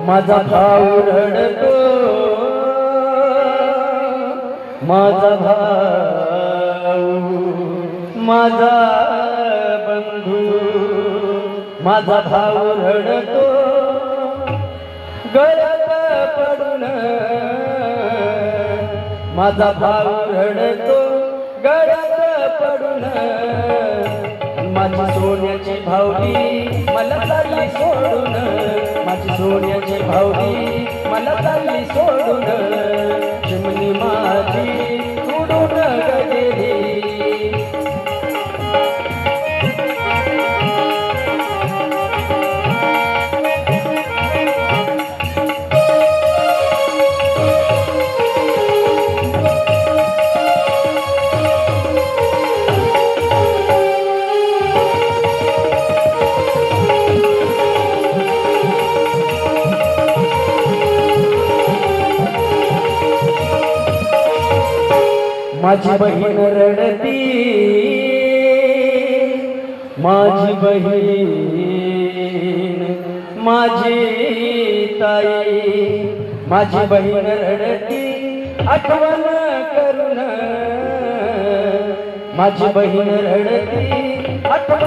माझा भाऊ रडतो, माझा भाऊ, माझा बंधू, माझा भाऊ रडतो गळ्यात पडून, माझा भाऊ रडतो गळ्यात पडून, माझी सोन्याची भावली मला चालली सोडून, माझी सोन्याची भावली मला चालली सोडून, चिमणी माझी उडून गेली. माझी बहीण रडती, माझी बहीण, माझी ताई, माझी बहीण रडती आठवण करून, माझी बहीण रडती आठवण